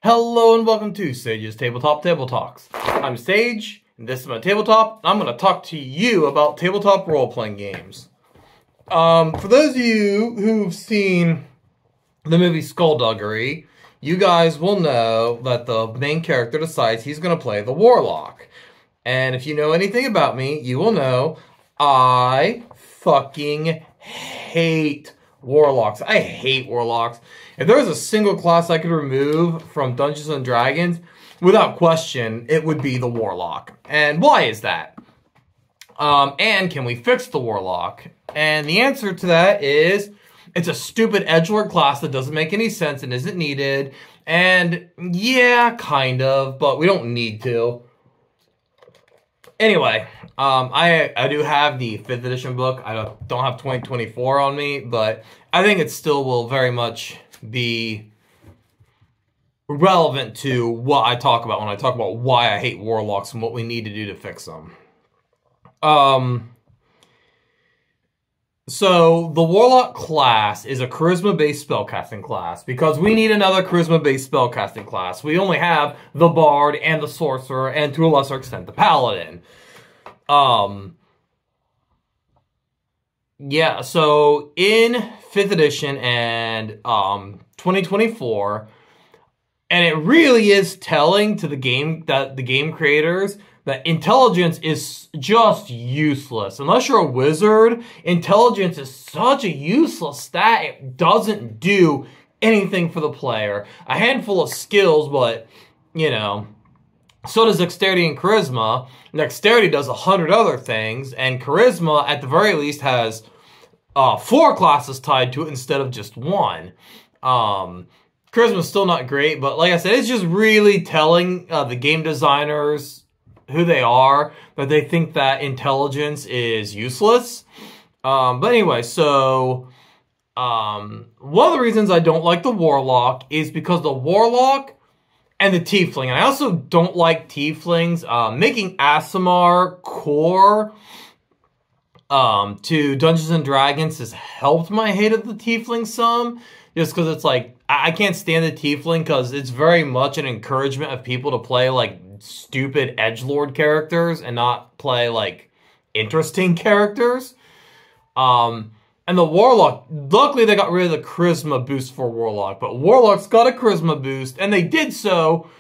Hello and welcome to Sage's Tabletop Table Talks. I'm Sage, and this is my tabletop. I'm going to talk to you about tabletop role-playing games. For those of you who've seen the movie Skullduggery, you guys will know that the main character decides he's going to play the Warlock. And if you know anything about me, you will know I fucking hate Warlocks. I hate Warlocks. If there was a single class I could remove from Dungeons & Dragons, without question, it would be the Warlock. And why is that? And can we fix the Warlock? And the answer to that is, it's a stupid edgelord class that doesn't make any sense and isn't needed. And yeah, kind of, but we don't need to. Anyway, I do have the 5th edition book. I don't have 2024 on me, but I think it still will very much be relevant to what I talk about when I talk about why I hate Warlocks and what we need to do to fix them. So, the Warlock class is a charisma-based spellcasting class, because we need another charisma-based spellcasting class. We only have the Bard and the Sorcerer, and to a lesser extent, the Paladin. Yeah, so in 5th edition and 2024, and it really is telling to the game creators that intelligence is just useless. Unless you're a wizard, intelligence is such a useless stat, it doesn't do anything for the player. A handful of skills, but, you know, so does dexterity and charisma. Dexterity does 100 other things, and charisma, at the very least, has 4 classes tied to it instead of just 1. Charisma's still not great, but like I said, it's just really telling the game designers who they are, that they think that intelligence is useless. But anyway, so one of the reasons I don't like the Warlock is because the Warlock and the Tiefling, and I also don't like Tieflings. Making Aasimar core to Dungeons & Dragons has helped my hate of the Tiefling some, just because it's like, I can't stand the Tiefling because it's very much an encouragement of people to play like stupid edgelord characters and not play like interesting characters. And the Warlock, luckily they got rid of the charisma boost for Warlock, but Warlocks got a charisma boost, and they did so,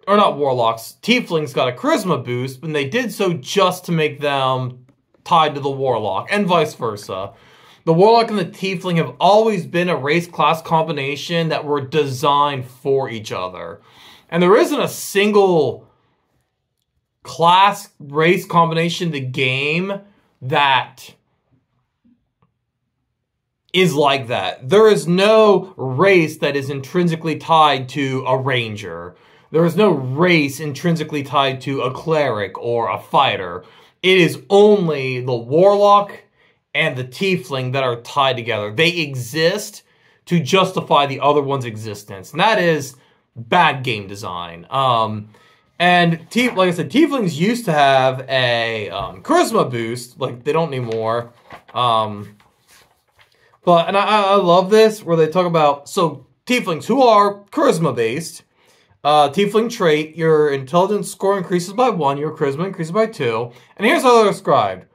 or not Warlocks, Tieflings got a charisma boost, and they did so just to make them tied to the Warlock, and vice versa. The Warlock and the Tiefling have always been a race-class combination that were designed for each other. And there isn't a single class-race combination in the game that is like that. There is no race that is intrinsically tied to a ranger. There is no race intrinsically tied to a cleric or a fighter. It is only the Warlock and the Tiefling that are tied together. They exist to justify the other one's existence. And that is bad game design. And like I said, Tieflings used to have a charisma boost. Like, they don't anymore. But I love this, where they talk about, so Tieflings who are charisma-based, Tiefling trait, your intelligence score increases by 1, your charisma increases by 2. And here's how they're described.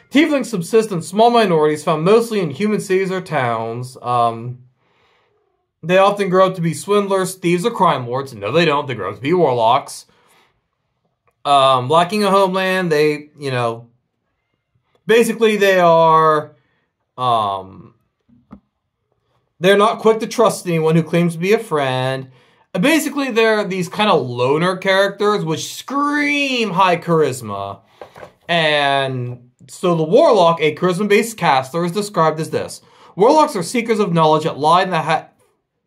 Tieflings subsist in small minorities found mostly in human cities or towns. They often grow up to be swindlers, thieves, or crime lords. No, they don't. They grow up to be warlocks. Lacking a homeland, they, you know, basically they are, they're not quick to trust anyone who claims to be a friend. Basically, they're these kind of loner characters which scream high charisma. And so the Warlock, a charisma-based caster, is described as this. Warlocks are seekers of knowledge that lie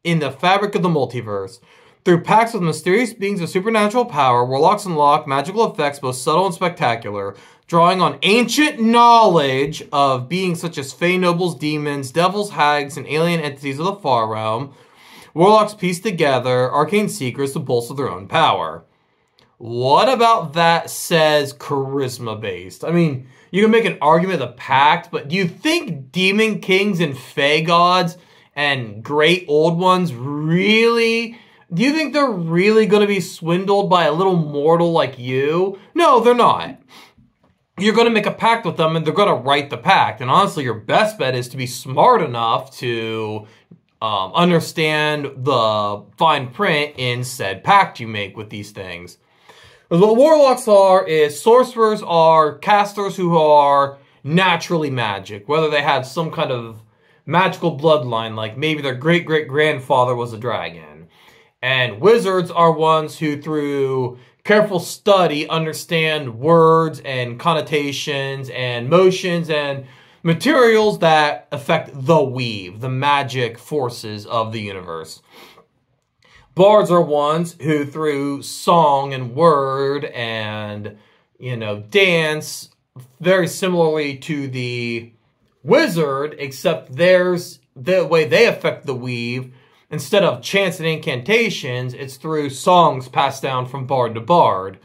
in the fabric of the multiverse. Through pacts with mysterious beings of supernatural power, Warlocks unlock magical effects both subtle and spectacular, drawing on ancient knowledge of beings such as fey nobles, demons, devils, hags, and alien entities of the far realm. Warlocks piece together arcane secrets to bolster their own power. What about that says charisma-based? I mean, you can make an argument of the pact, but do you think demon kings and fey gods and great old ones really Do you think they're really going to be swindled by a little mortal like you? No, they're not. You're going to make a pact with them, and they're going to write the pact. And honestly, your best bet is to be smart enough to understand the fine print in said pact you make with these things. What warlocks are is sorcerers are casters who are naturally magic, whether they have some kind of magical bloodline, like maybe their great-great-grandfather was a dragon. And wizards are ones who, through careful study, understand words and connotations and motions and materials that affect the weave, the magic forces of the universe. Bards are ones who, through song and word and, dance, very similarly to the wizard, except the way they affect the weave, instead of chants and incantations, it's through songs passed down from bard to bard.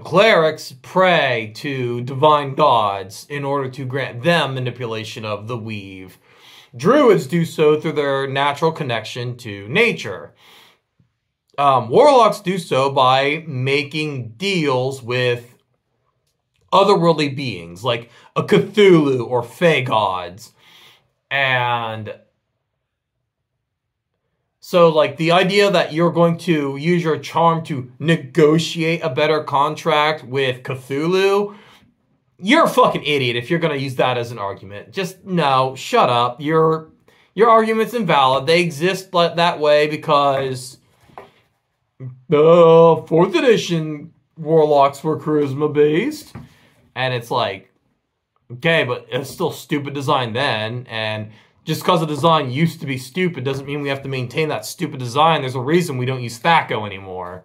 Clerics pray to divine gods in order to grant them manipulation of the weave. Druids do so through their natural connection to nature. Warlocks do so by making deals with otherworldly beings, like a Cthulhu or Fey gods. And so, like, the idea that you're going to use your charm to negotiate a better contract with Cthulhu, you're a fucking idiot if you're going to use that as an argument. Just, no, shut up. Your argument's invalid. They exist that way because the 4th edition Warlocks were charisma-based. And it's like, okay, but it's still stupid design then, and just because the design used to be stupid doesn't mean we have to maintain that stupid design. There's a reason we don't use Thaco anymore.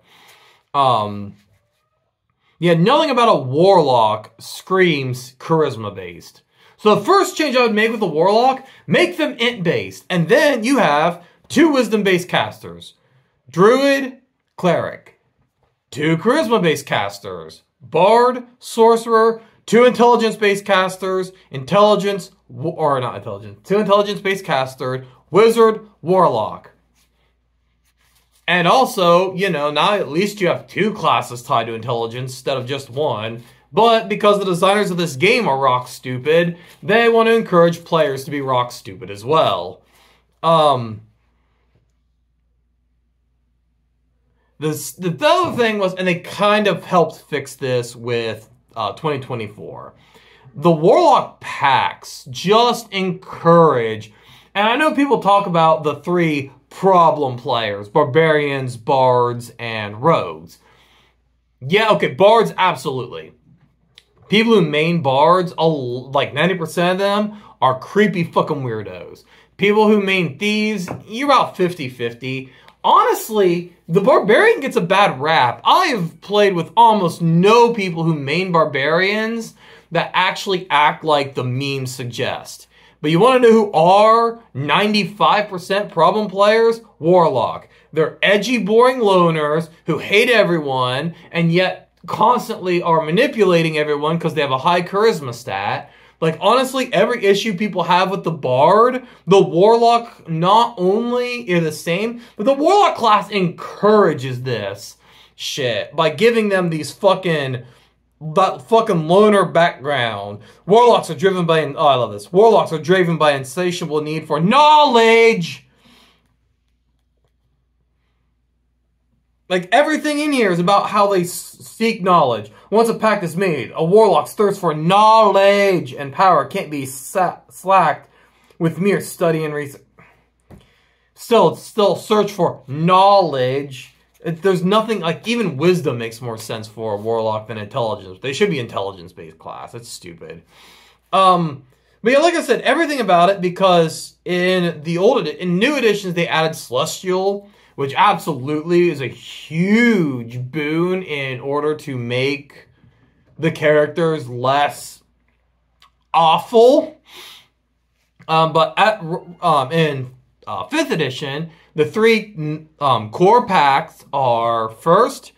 Yeah, nothing about a Warlock screams charisma-based. So the first change I would make with a Warlock, make them int-based. And then you have 2 wisdom-based casters. Druid, Cleric. 2 charisma-based casters. Bard, Sorcerer, 2 intelligence-based casters, 2 intelligence-based casters, Wizard, Warlock. And also, now at least you have 2 classes tied to intelligence instead of just 1. But because the designers of this game are rock stupid, they want to encourage players to be rock stupid as well. The other thing was, and they kind of helped fix this with 2024. The Warlock packs just encourage, and I know people talk about the 3 problem players, Barbarians, Bards, and Rogues. Yeah, okay, Bards, absolutely. People who main Bards, like 90% of them, are creepy fucking weirdos. People who main Thieves, you're about 50-50. Honestly, the Barbarian gets a bad rap. I have played with almost no people who main Barbarians that actually act like the memes suggest. But you want to know who are 95% problem players? Warlock. They're edgy, boring loners who hate everyone and yet constantly are manipulating everyone because they have a high charisma stat. Like, honestly, every issue people have with the Bard, the Warlock not only is the same, but the Warlock class encourages this shit by giving them these fucking loner background. Warlocks are driven by, oh, I love this. Warlocks are driven by insatiable need for knowledge. Like, everything in here is about how they seek knowledge. Once a pact is made, a Warlock's thirst for knowledge and power can't be slacked with mere study and research. Still search for knowledge. There's nothing, like, even wisdom makes more sense for a Warlock than intelligence. They should be intelligence-based class. That's stupid. But yeah, like I said, everything about it, because in new editions, they added Celestial, which absolutely is a huge boon in order to make the characters less awful. But in 5th edition, the 3 core pacts are, first,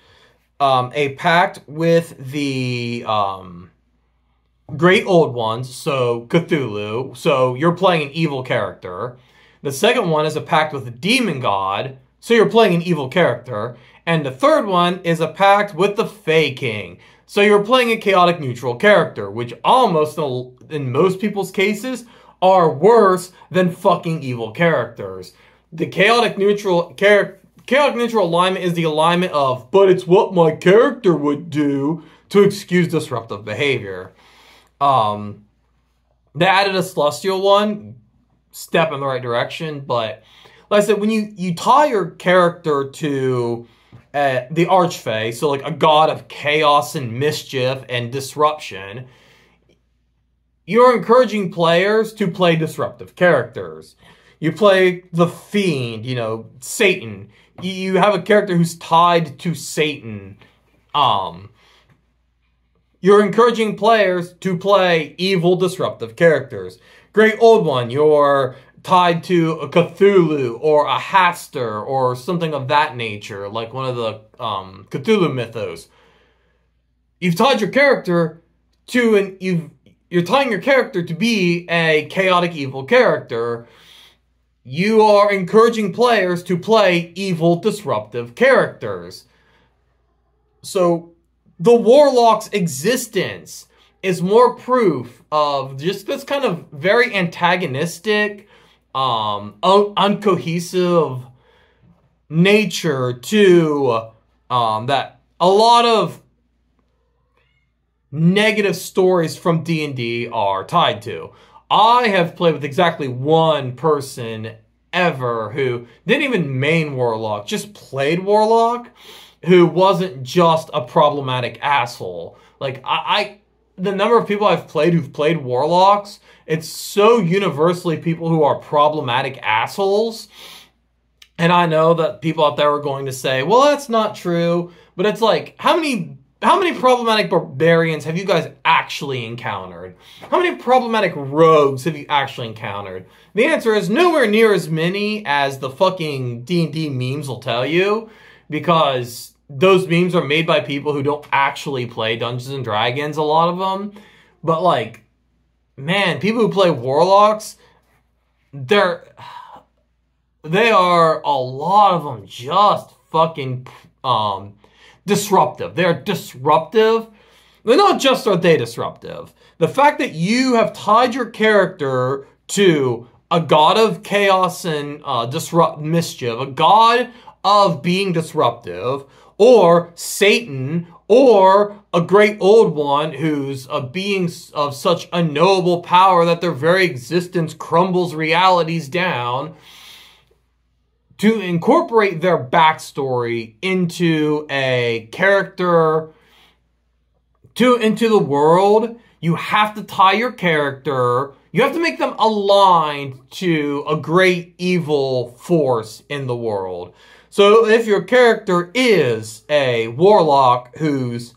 a pact with the Great Old Ones, so Cthulhu, so you're playing an evil character. The second one is a pact with the Demon God, So you're playing an evil character. And the third one is a pact with the Fey King. So you're playing a chaotic neutral character, which almost, in most people's cases, are worse than fucking evil characters. The chaotic neutral alignment is the alignment of, but it's what my character would do, to excuse disruptive behavior. They added a celestial one, step in the right direction, but like I said, when you tie your character to the Archfey, so like a god of chaos and mischief and disruption, you're encouraging players to play disruptive characters. You play the Fiend, you know, Satan. You have a character who's tied to Satan. You're encouraging players to play evil, disruptive characters. Great Old One, you're tied to a Cthulhu or a Hastur or something of that nature, like one of the Cthulhu mythos. You've tied your character to you're tying your character to be a chaotic evil character. You are encouraging players to play evil, disruptive characters. So the Warlocks' existence is more proof of just this kind of very antagonistic, uncohesive nature to that a lot of negative stories from D&D are tied to. I have played with exactly one person ever who didn't even main Warlock, just played Warlock, who wasn't just a problematic asshole. Like, the number of people I've played who've played Warlocks, it's so universally people who are problematic assholes. And I know that people out there are going to say, well, that's not true. But it's like, how many problematic barbarians have you guys actually encountered? How many problematic rogues have you actually encountered? The answer is nowhere near as many as the fucking D&D memes will tell you, because those memes are made by people who don't actually play Dungeons and Dragons, a lot of them. But like, man, people who play Warlocks, they are, a lot of them, just fucking disruptive. They're disruptive. But not just are they disruptive. The fact that you have tied your character to a god of chaos and mischief, a god of being disruptive, or Satan, or a great old one who's a being of such unknowable power that their very existence crumbles realities down, to incorporate their backstory into a character, into the world, you have to tie your character, you have to make them aligned to a great evil force in the world. So if your character is a Warlock whose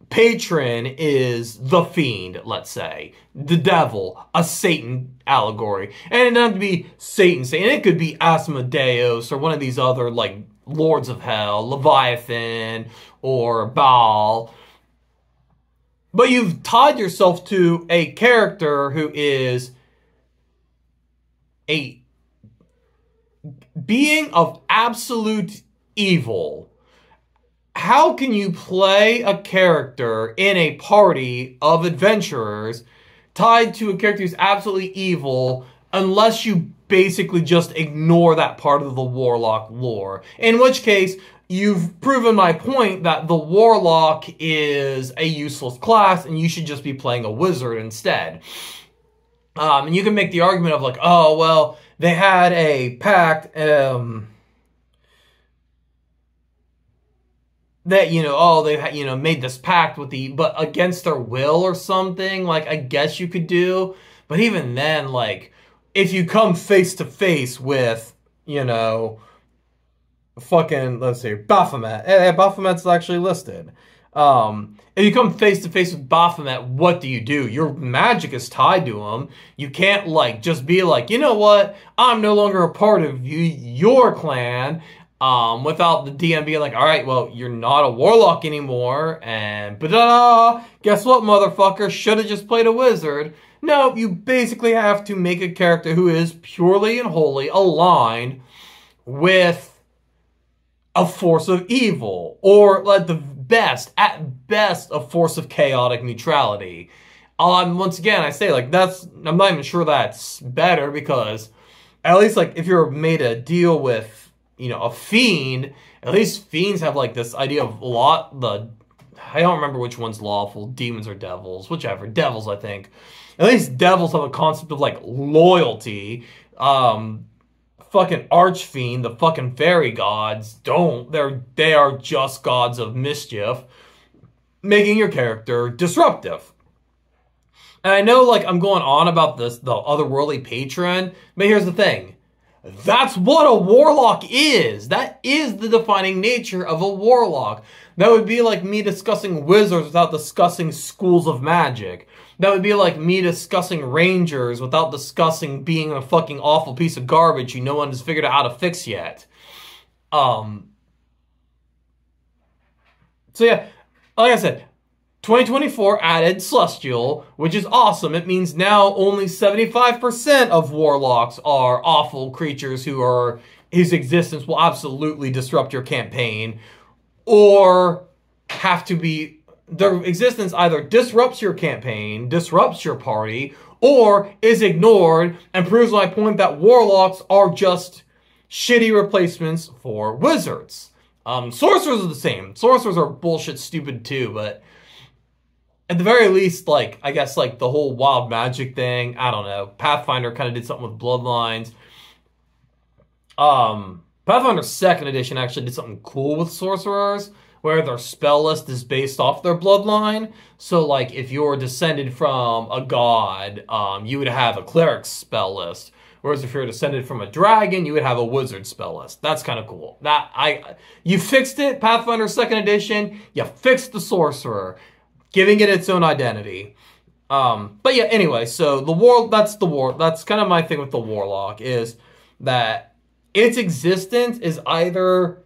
patron is the Fiend, let's say, the devil, a Satan allegory, and it doesn't have to be Satan, it could be Asmodeus or one of these other, like, Lords of Hell, Leviathan, or Baal. But you've tied yourself to a character who is a being of absolute evil. How can you play a character in a party of adventurers tied to a character who's absolutely evil unless you basically just ignore that part of the Warlock lore? In which case, you've proven my point that the Warlock is a useless class and you should just be playing a wizard instead. And you can make the argument of like, oh, well, they had a pact, that, you know, oh, they had, you know, made this pact with but against their will or something, like, I guess you could do. But even then, like, if you come face to face with, you know, fucking, let's see, Baphomet. Baphomet's actually listed. If you come face to face with Baphomet, what do? Your magic is tied to him. You can't, like, just be like, you know what? I'm no longer a part of your clan. Without the DM being like, all right, well, you're not a Warlock anymore. And, guess what, motherfucker? Should have just played a wizard. No, you basically have to make a character who is purely and wholly aligned with a force of evil, or like at best, a force of chaotic neutrality. Once again, I say, like, I'm not even sure that's better, because at least, like, if you're made a deal with, a fiend, at least fiends have, like, this idea of I don't remember which one's lawful, demons or devils, whichever, devils, I think. At least devils have a concept of, like, loyalty. Fucking archfiend, the fucking fairy gods don't. They are just gods of mischief, making your character disruptive. And I know, like, I'm going on about the otherworldly patron, but here's the thing. That's what a warlock is. That is the defining nature of a warlock. That would be like me discussing wizards without discussing schools of magic. That would be like me discussing rangers without discussing being a fucking awful piece of garbage no one has figured out how to fix yet. So yeah, like I said, 2024 added Celestial, which is awesome. It means now only 75% of warlocks are awful creatures whose existence will absolutely disrupt your campaign, or have to be... Their existence either disrupts your campaign, disrupts your party, or is ignored, and proves my point that warlocks are just shitty replacements for wizards. Sorcerers are the same. Sorcerers are bullshit stupid too, but at the very least, like, I guess, like, the whole wild magic thing, I don't know. Pathfinder kind of did something with bloodlines. Pathfinder 2nd edition actually did something cool with sorcerers, where their spell list is based off their bloodline. So, like, if you're descended from a god, you would have a cleric spell list. Whereas if you're descended from a dragon, you would have a wizard spell list. That's kind of cool. You fixed it, Pathfinder 2nd edition. You fixed the sorcerer, giving it its own identity. But yeah, anyway, so that's kind of my thing with the warlock, is that its existence is either...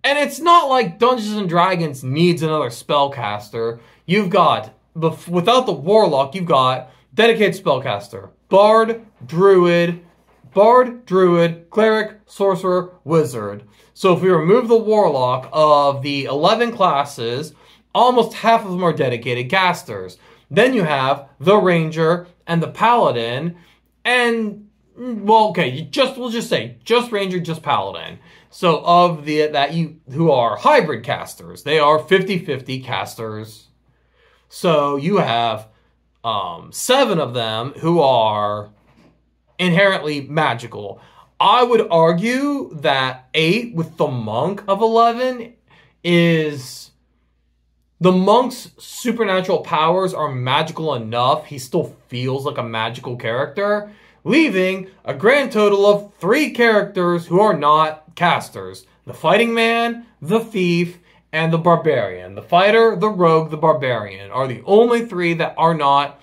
And it's not like Dungeons and Dragons needs another spellcaster. You've got, without the warlock, you've got dedicated spellcaster, bard, druid, cleric, sorcerer, wizard. So if we remove the warlock, of the 11 classes, almost half of them are dedicated casters. Then you have the ranger and the paladin, and, well, okay, we'll just say just ranger, just paladin. So of who are hybrid casters, they are 50-50 casters. So you have 7 of them who are inherently magical. I would argue that 8 with the monk of 11 is... The monk's supernatural powers are magical enough, he still feels like a magical character, leaving a grand total of 3 characters who are not casters. The fighting man, the thief, and the barbarian. The fighter, the rogue, the barbarian are the only 3 that are not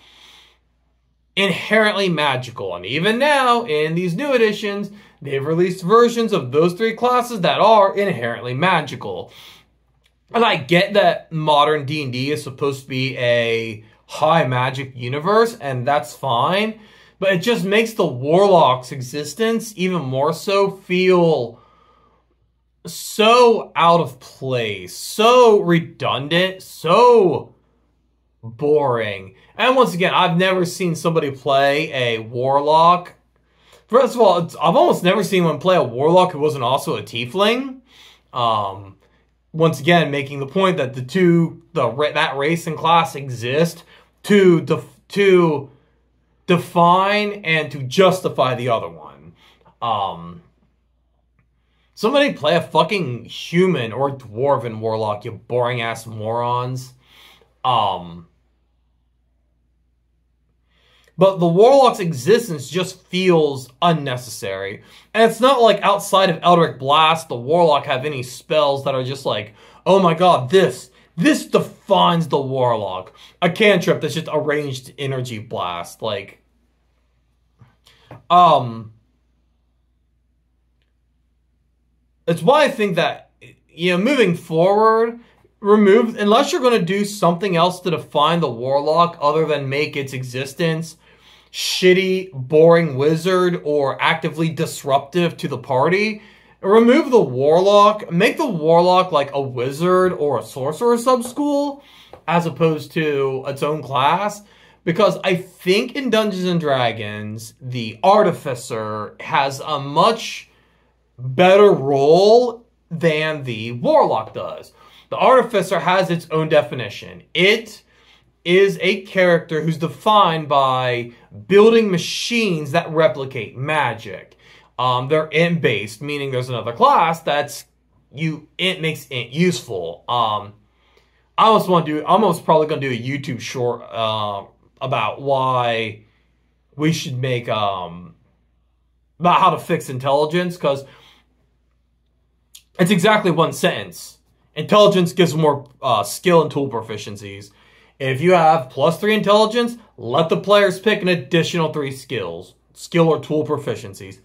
inherently magical. And even now, in these new editions, they've released versions of those 3 classes that are inherently magical. And I get that modern D&D is supposed to be a high magic universe, and that's fine. But it just makes the warlock's existence even more so feel so out of place, so redundant, so boring. And once again, I've never seen somebody play a warlock. First of all, I've almost never seen one play a warlock who wasn't also a tiefling. Once again, making the point that that race and class exist to define and to justify the other one. Somebody play a fucking human or dwarven warlock, you boring ass morons. But the warlock's existence just feels unnecessary. And it's not like outside of Eldritch Blast, the warlock have any spells that are just like, oh my god, this defines the warlock. A cantrip that's just a ranged energy blast. Like, it's why I think that, moving forward, unless you're going to do something else to define the warlock other than make its existence shitty, boring wizard or actively disruptive to the party, remove the Warlock. Make the Warlock like a wizard or a sorcerer sub-school as opposed to its own class. Because I think in Dungeons and Dragons, the Artificer has a much better role than the Warlock does. The Artificer has its own definition. It is a character who's defined by building machines that replicate magic. They're int-based, meaning there's another class that's it makes int useful. I'm almost probably gonna do a YouTube short about why we should make about how to fix intelligence, because it's exactly one sentence. Intelligence gives more skill and tool proficiencies. If you have +3 intelligence, let the players pick an additional 3 skill or tool proficiencies.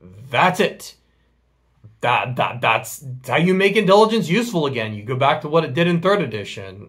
That's it. That's how you make intelligence useful again. You go back to what it did in 3rd edition.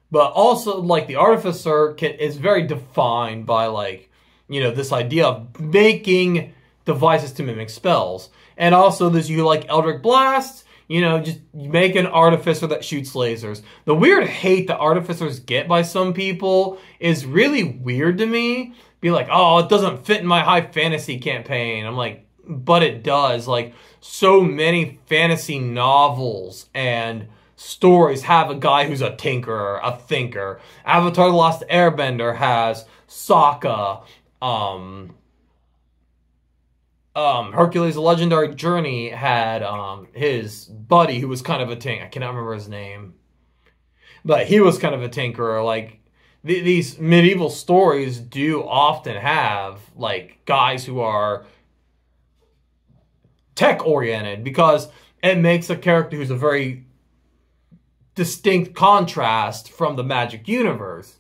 But also, like, the Artificer is very defined by, like, you know, this idea of making devices to mimic spells. And also, there's Eldritch Blasts. You know, just make an Artificer that shoots lasers. The weird hate that Artificers get by some people is really weird to me. Be like, oh, it doesn't fit in my high fantasy campaign. I'm like, but it does. Like, so many fantasy novels and stories have a guy who's a tinkerer, a thinker. Avatar: The Last Airbender has Sokka. Hercules: A Legendary Journey had his buddy who was kind of a tinker. I cannot remember his name. But he was kind of a tinkerer. Like, these medieval stories do often have, like, guys who are tech-oriented, because it makes a character who's a very distinct contrast from the magic universe.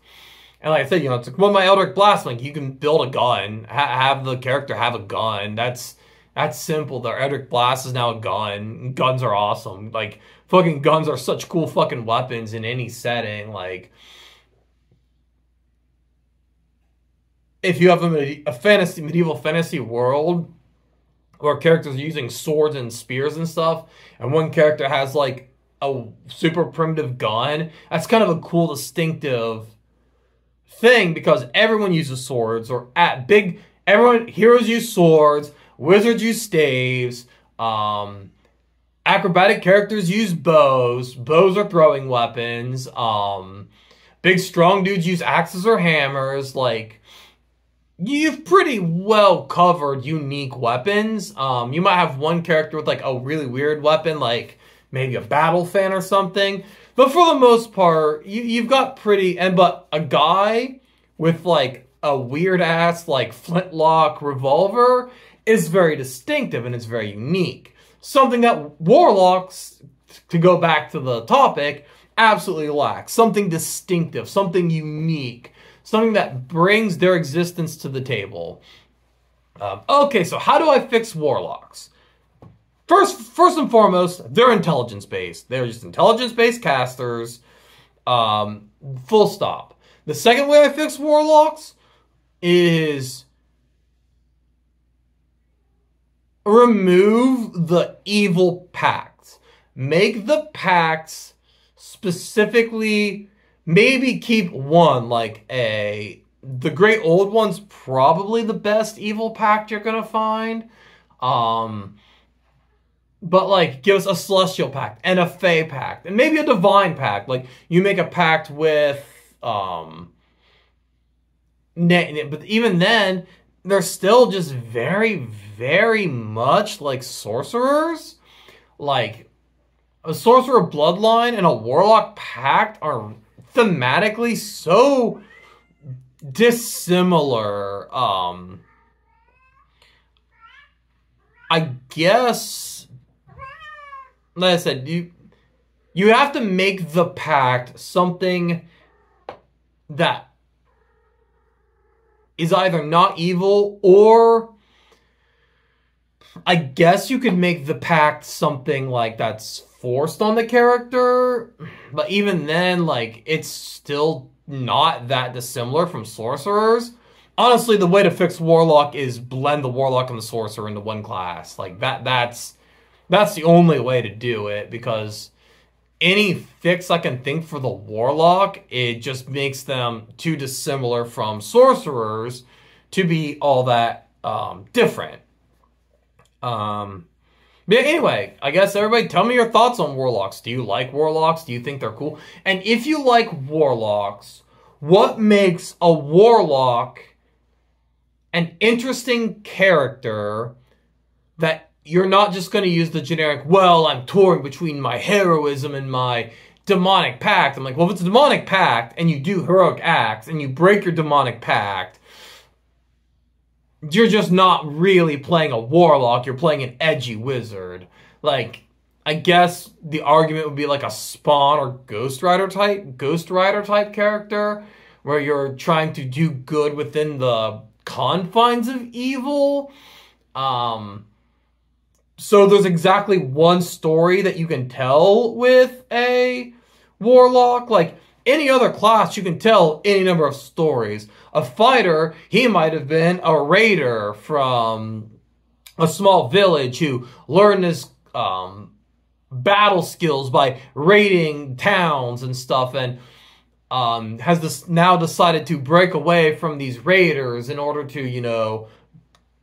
And like I said, you know, it's like, well, my Eldritch Blast, like, you can build a gun, have the character have a gun. That's simple. The Eldritch Blast is now a gun. Guns are awesome. Like, fucking guns are such cool fucking weapons in any setting. Like, if you have a medieval fantasy world where characters are using swords and spears and stuff, and one character has, like, a super primitive gun, that's kind of a cool, distinctive thing, because everyone uses swords, or heroes use swords, wizards use staves, acrobatic characters use bows. Bows are throwing weapons. Big strong dudes use axes or hammers. Like, you've pretty well covered unique weapons. You might have one character with, like, a really weird weapon, like maybe a battle fan or something. But for the most part, you've got but a guy with, like, a weird-ass, like, flintlock revolver is very distinctive, and it's very unique. Something that Warlocks, to go back to the topic, absolutely lack. Something distinctive, something unique, something that brings their existence to the table. Okay, so how do I fix Warlocks? First and foremost, they're intelligence-based. They're just intelligence-based casters. Full stop. The second way I fix Warlocks is remove the evil pacts. Make the pacts specifically, maybe keep one, like the Great Old One's probably the best evil pact you're gonna find. But, like, give us a Celestial Pact and a Fey Pact and maybe a Divine Pact. Like, you make a pact with, but even then, they're still just very, very much like sorcerers. Like, a Sorcerer Bloodline and a Warlock Pact are thematically so dissimilar. I guess, like I said, you have to make the pact something that is either not evil, or I guess you could make the pact something like that's forced on the character. But even then, like, it's still not that dissimilar from sorcerers. honestly, the way to fix Warlock is blend the Warlock and the Sorcerer into one class. Like, that's the only way to do it, because any fix I can think for the Warlock, it just makes them too dissimilar from Sorcerers to be all that different. But anyway, I guess everybody tell me your thoughts on Warlocks. Do you like Warlocks? Do you think they're cool? And if you like Warlocks, what makes a Warlock an interesting character that you're not just going to use the generic, well, I'm torn between my heroism and my demonic pact. I'm like, well, if it's a demonic pact and you do heroic acts and you break your demonic pact, you're just not really playing a Warlock. You're playing an edgy wizard. Like, I guess the argument would be like a Spawn or Ghost Rider type character, where you're trying to do good within the confines of evil. So there's exactly one story that you can tell with a Warlock. Like, any other class, you can tell any number of stories. A fighter, he might have been a raider from a small village who learned his battle skills by raiding towns and stuff, and has now decided to break away from these raiders in order to, you know,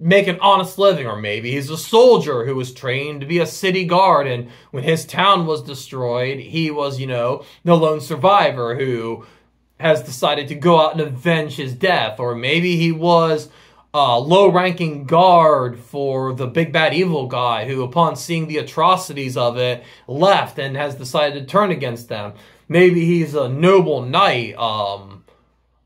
make an honest living. Or maybe he's a soldier who was trained to be a city guard, and when his town was destroyed, he was, you know, the lone survivor who has decided to go out and avenge his death. Or maybe he was a low-ranking guard for the big bad evil guy who, upon seeing the atrocities of it, left and has decided to turn against them. Maybe he's a noble knight,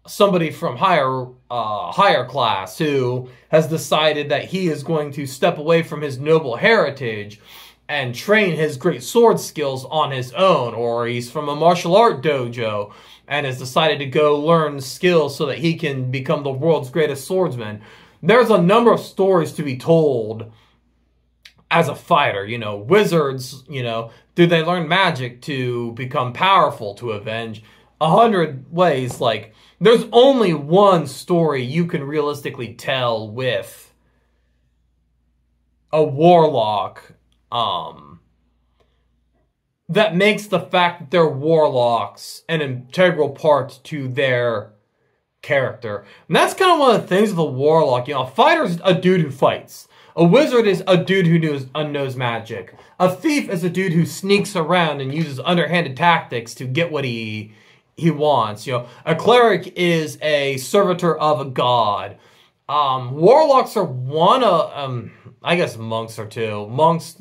somebody from higher class who has decided that he is going to step away from his noble heritage and train his great sword skills on his own. Or he's from a martial art dojo and has decided to go learn skills so that he can become the world's greatest swordsman. There's a number of stories to be told as a fighter. You know, wizards, you know, do they learn magic to become powerful, to avenge 100 ways? Like, there's only one story you can realistically tell with a Warlock that makes the fact that they're Warlocks an integral part to their character. And that's kind of one of the things with a Warlock. You know, a fighter's a dude who fights. A wizard is a dude who knows magic. A thief is a dude who sneaks around and uses underhanded tactics to get what he wants. You know, a cleric is a servitor of a god. Warlocks are one of, I guess monks are too. Monks,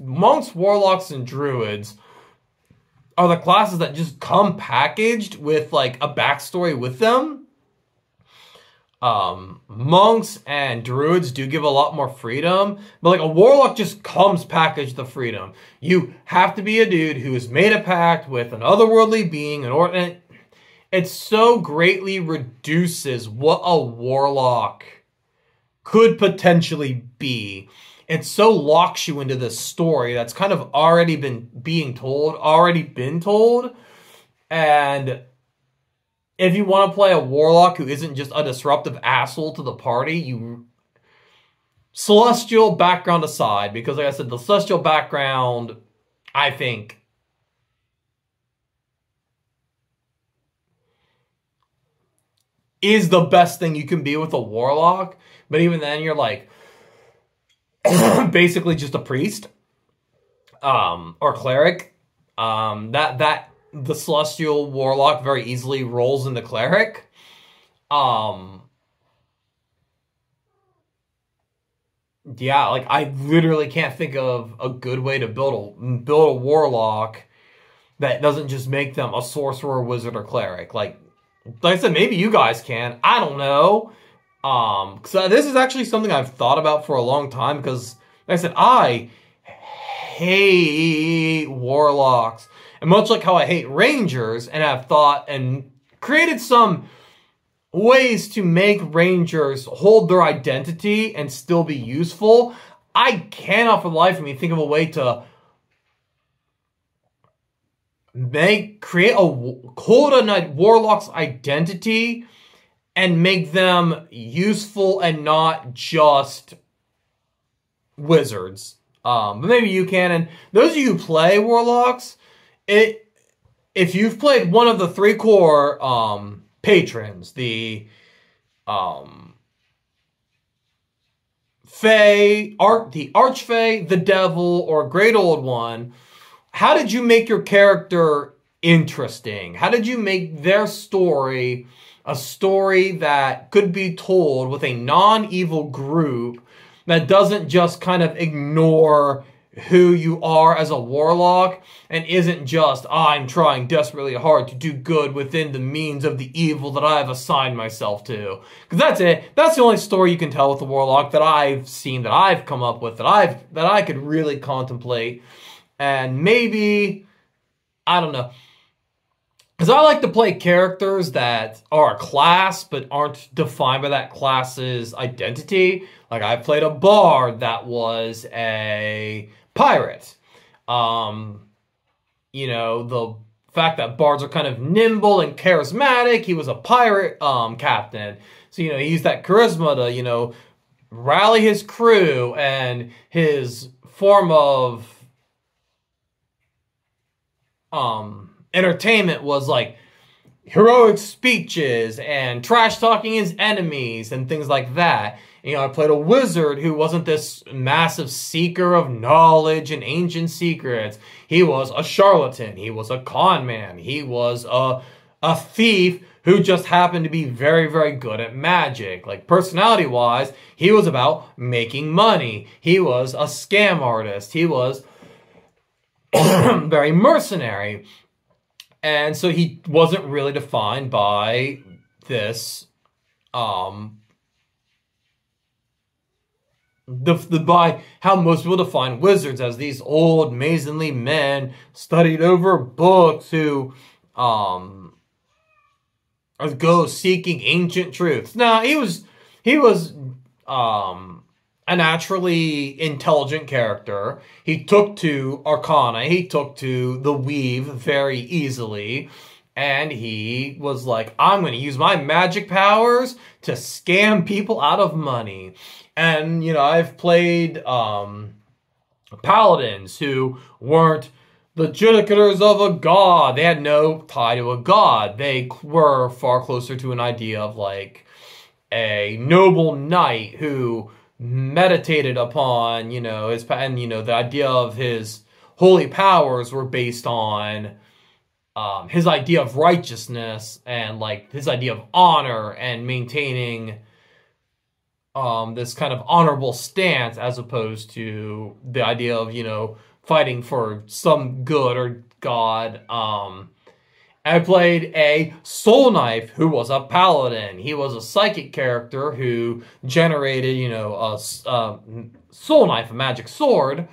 warlocks, and druids are the classes that just come packaged with like a backstory with them. Monks and druids do give a lot more freedom, but like a warlock just comes packaged the freedom. You have to be a dude who has made a pact with an otherworldly being, it so greatly reduces what a Warlock could potentially be. It so locks you into this story that's kind of already been told. And if you want to play a Warlock who isn't just a disruptive asshole to the party, Celestial background aside, because like I said, the Celestial background, I think, is the best thing you can be with a Warlock. But even then, you're like basically just a priest or cleric. That the Celestial Warlock very easily rolls into cleric. Yeah, like I literally can't think of a good way to build a Warlock that doesn't just make them a sorcerer, wizard, or cleric. Like I said, maybe you guys can. I don't know. So this is actually something I've thought about for a long time, because like I said, I hate Warlocks. And much like how I hate Rangers, and have thought and created some ways to make Rangers hold their identity and still be useful, I cannot for the life of me think of a way to create a Warlock's identity and make them useful and not just wizards. But maybe you can. And those of you who play Warlocks, if you've played one of the 3 core patrons, the Fae, the Archfey, the Devil, or Great Old One, how did you make your character interesting? How did you make their story a story that could be told with a non-evil group that doesn't just kind of ignore who you are as a warlock and isn't just, I'm trying desperately hard to do good within the means of the evil that I have assigned myself to? Because that's it. That's the only story you can tell with the warlock that I've seen, that I've come up with, that I could really contemplate. And maybe, I don't know. Because I like to play characters that are a class, but aren't defined by that class's identity. Like, I played a bard that was a pirate. You know, the fact that bards are kind of nimble and charismatic. He was a pirate captain. So, you know, he used that charisma to, you know, rally his crew, and his form of entertainment was like heroic speeches and trash talking his enemies and things like that. You know, I played a wizard who wasn't this massive seeker of knowledge and ancient secrets. He was a charlatan. He was a con man. He was a thief who just happened to be very, very good at magic. Like, personality-wise, he was about making money. He was a scam artist. He was very mercenary. And so he wasn't really defined by this, by how most people define wizards, as these old maidenly men studied over books who go seeking ancient truths. No, he was a naturally intelligent character. He took to Arcana, he took to the Weave very easily, and he was like, I'm going to use my magic powers to scam people out of money. And, you know, I've played paladins who weren't the judicators of a god. They had no tie to a god. They were far closer to an idea of, like, a noble knight who meditated upon, you know, his, and, you know, the idea of his holy powers were based on his idea of righteousness and, like, his idea of honor and maintaining this kind of honorable stance, as opposed to the idea of, you know, fighting for some good or god. I played a Soul Knife who was a paladin. He was a psychic character who generated, you know, a Soul Knife, a magic sword.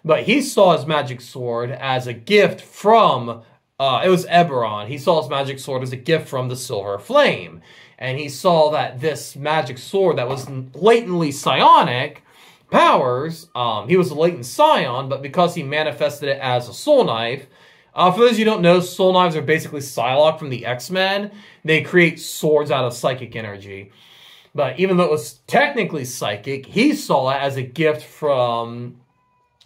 But he saw his magic sword as a gift from, it was Eberron. He saw his magic sword as a gift from the Silver Flame. And he saw that this magic sword that was latently psionic powers, he was a latent scion, but because he manifested it as a Soul Knife, for those of you who don't know, Soul Knives are basically Psylocke from the X-Men. They create swords out of psychic energy. But even though it was technically psychic, he saw it as a gift from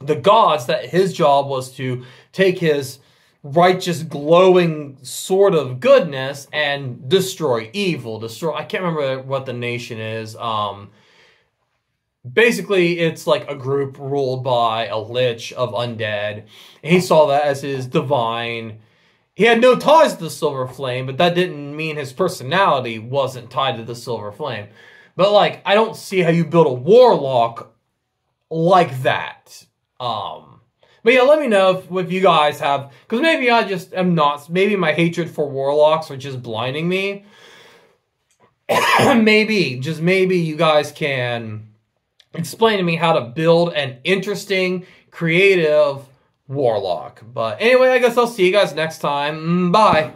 the gods, that his job was to take his righteous, glowing sword of goodness and destroy evil. I can't remember what the nation is. Basically, it's like a group ruled by a lich of undead. And he saw that as his divine. He had no ties to the Silver Flame, but that didn't mean his personality wasn't tied to the Silver Flame. But, like, I don't see how you build a warlock like that. But yeah, let me know if you guys have, because maybe I just am not, maybe my hatred for warlocks are just blinding me. Maybe, just maybe you guys can explain to me how to build an interesting, creative warlock. But anyway, I guess I'll see you guys next time. Bye.